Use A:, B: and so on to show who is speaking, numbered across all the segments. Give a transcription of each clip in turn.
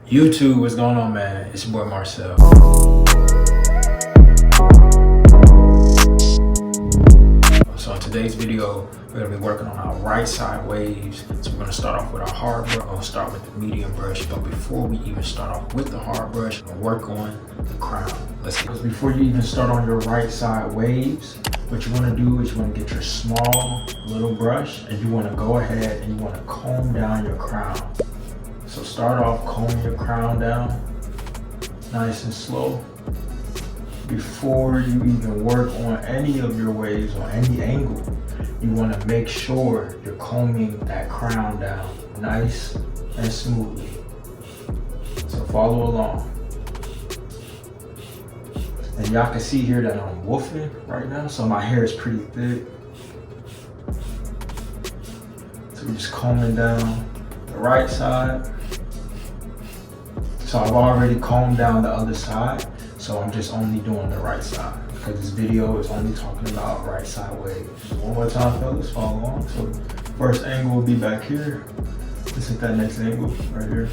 A: YouTube, what's going on, man? It's your boy Marcel. So in today's video, we're gonna be working on our right side waves. So we're gonna start off with our hard brush. We're gonna start with the medium brush, but before we even start off with the hard brush, we're gonna work on the crown. Let's go. Before you even start on your right side waves, what you wanna do is you wanna get your small little brush and you wanna go ahead and you wanna comb down your crown. So start off combing your crown down, nice and slow. Before you even work on any of your waves or any angle, you want to make sure you're combing that crown down nice and smoothly. So follow along. And y'all can see here that I'm woofing right now, so my hair is pretty thick. So we're just combing down the right side. So I've already combed down the other side, so I'm just only doing the right side because this video is only talking about right side waves. One more time, fellas, follow along. So first angle will be back here. Let's hit that next angle right here.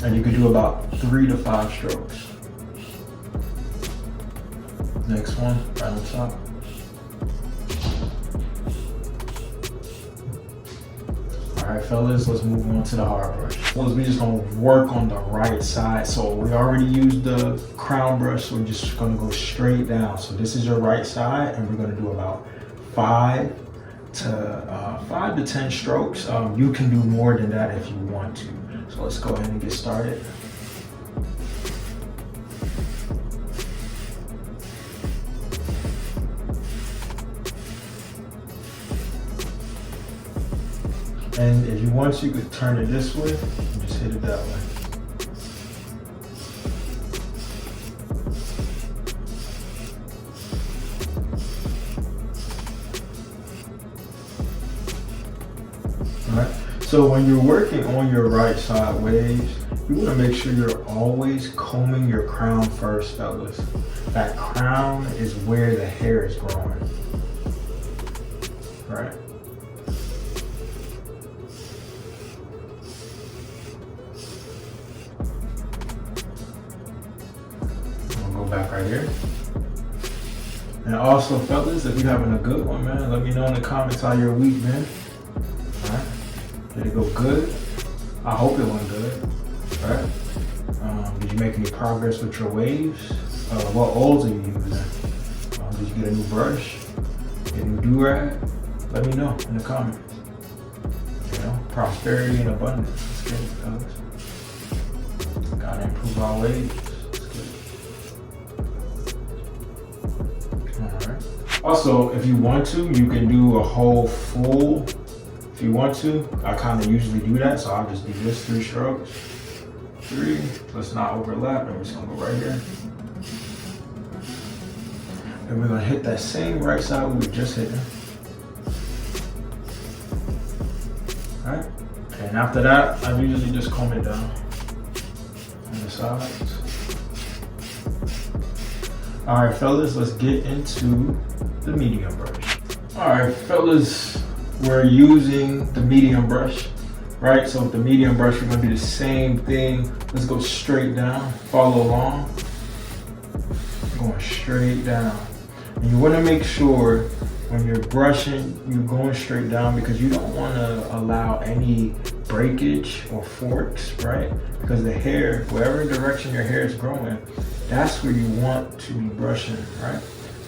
A: And you can do about 3 to 5 strokes. Next one, right on top. Alright fellas, let's move on to the hard brush. Fellas, we're just gonna work on the right side. So we already used the crown brush, so we're just gonna go straight down. So this is your right side, and we're gonna do about 5 to 10 strokes. You can do more than that if you want to. So let's go ahead and get started. And if you want, you could turn it this way and just hit it that way. Alright, so when you're working on your right side waves, you want to make sure you're always combing your crown first, fellas. That crown is where the hair is growing. Right? Back right here. And also, fellas, if you're having a good one, man, let me know in the comments how your week been. Alright, did it go good? I hope it went good. Alright, did you make any progress with your waves? What oils are you using? Did you get a new brush? Get a new do-rag? Let me know in the comments. You know, prosperity and abundance. Let's get it, fellas. Gotta improve our waves. Also, if you want to, you can do a whole full, if you want to. I kind of usually do that, so I'll just do this 3 strokes. 3, let's not overlap, and we're just gonna go right here. And we're gonna hit that same right side we were just hitting. All right, and after that, I usually just comb it down on the sides. All right, fellas, let's get into the medium brush. All right, fellas, we're using the medium brush, right? So with the medium brush, we're gonna do the same thing. Let's go straight down, follow along. Going straight down. And you wanna make sure when you're brushing, you're going straight down because you don't wanna allow any breakage or forks, right? Because the hair, wherever direction your hair is growing, that's where you want to be brushing, right?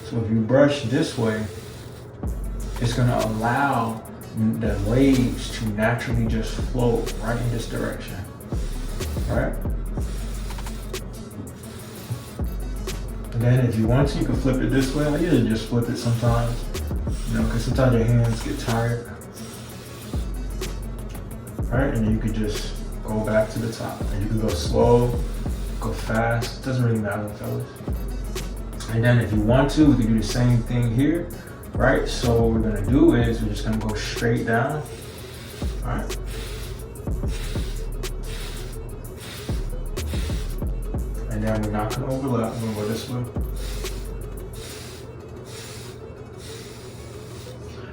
A: So if you brush this way, it's gonna allow the waves to naturally just flow right in this direction, right? And then if you want to, you can flip it this way. I usually just flip it sometimes, you know, because sometimes your hands get tired. Right, and then you could just go back to the top. And you can go slow, go fast, doesn't really matter, fellas. And then if you want to, we can do the same thing here, right? So what we're gonna do is we're just gonna go straight down, all right? And then we're not gonna overlap, we're gonna go this way.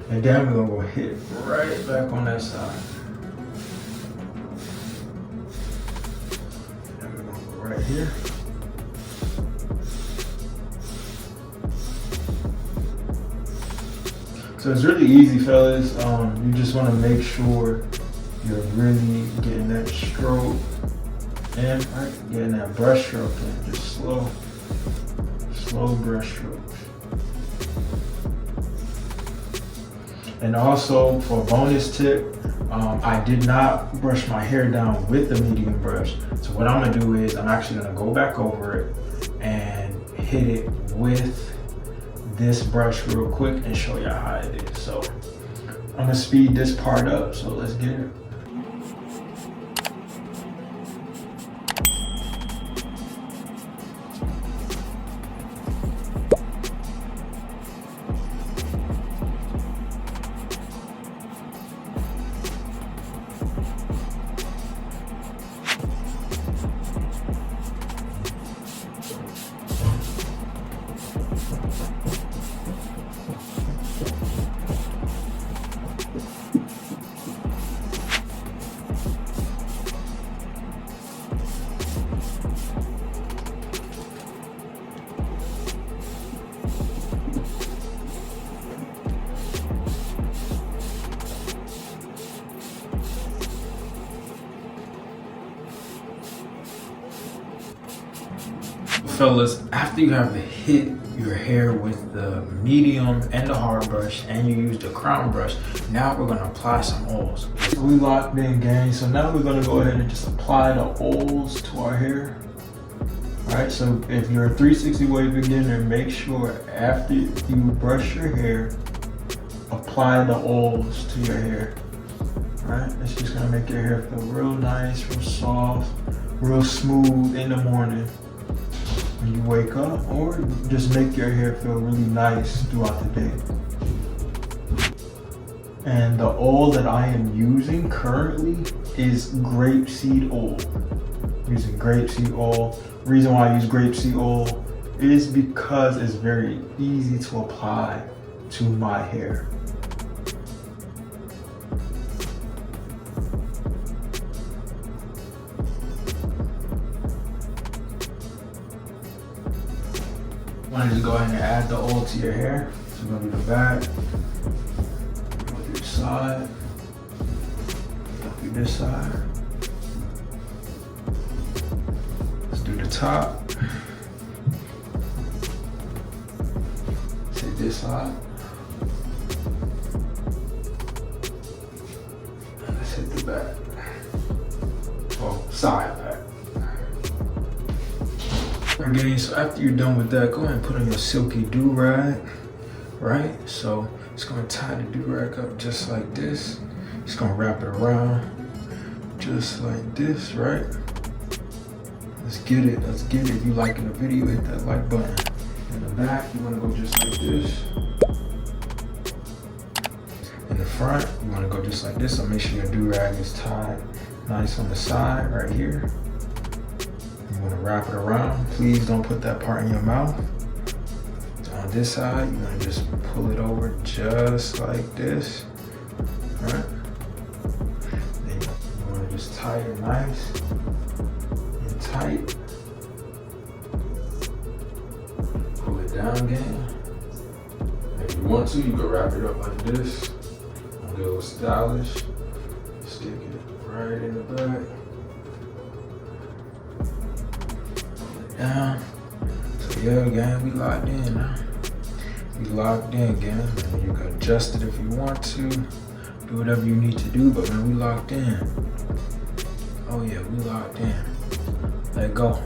A: And then we're gonna go hit right back on that side. right here. So it's really easy, fellas. You just want to make sure you're really getting that stroke in, right? Getting that brush stroke in, just slow brush strokes. And also, for a bonus tip, I did not brush my hair down with the medium brush. So what I'm gonna do is I'm actually gonna go back over it and hit it with this brush real quick and show you how it is. So I'm gonna speed this part up, so let's get it. Fellas, after you have hit your hair with the medium and the hard brush and you use the crown brush, now we're gonna apply some oils. So we locked in, gang. So now we're gonna go ahead and just apply the oils to our hair. All right, so if you're a 360 wave beginner, make sure after you brush your hair, apply the oils to your hair. All right, it's just gonna make your hair feel real nice, real soft, real smooth in the morning when you wake up, or just make your hair feel really nice throughout the day. And the oil that I am using currently is grapeseed oil. I'm using grapeseed oil. The reason why I use grapeseed oil is because it's very easy to apply to my hair. I want to just go ahead and add the oil to your hair. So we're gonna do the back, go through the side, go through this side. Let's do the top. Let's hit this side. And let's hit the back. Oh, side back. Again, so after you're done with that, go ahead and put on your silky do-rag, right? So it's gonna tie the do-rag up just like this. It's gonna wrap it around just like this, right? Let's get it, let's get it. If you liking the video, hit that like button. In the back, you wanna go just like this. In the front, you wanna go just like this. So make sure your do-rag is tied nice on the side right here. You want to wrap it around. Please don't put that part in your mouth. On this side, you want to just pull it over just like this. All right. Then you want to just tie it nice and tight. Pull it down again. If you want to, you can wrap it up like this. Get a little stylish. Stick it right in the back. Down. So yeah, gang, we locked in now. We locked in, gang. You can adjust it if you want to. Do whatever you need to do, but man, we locked in. Oh yeah, we locked in. Let go.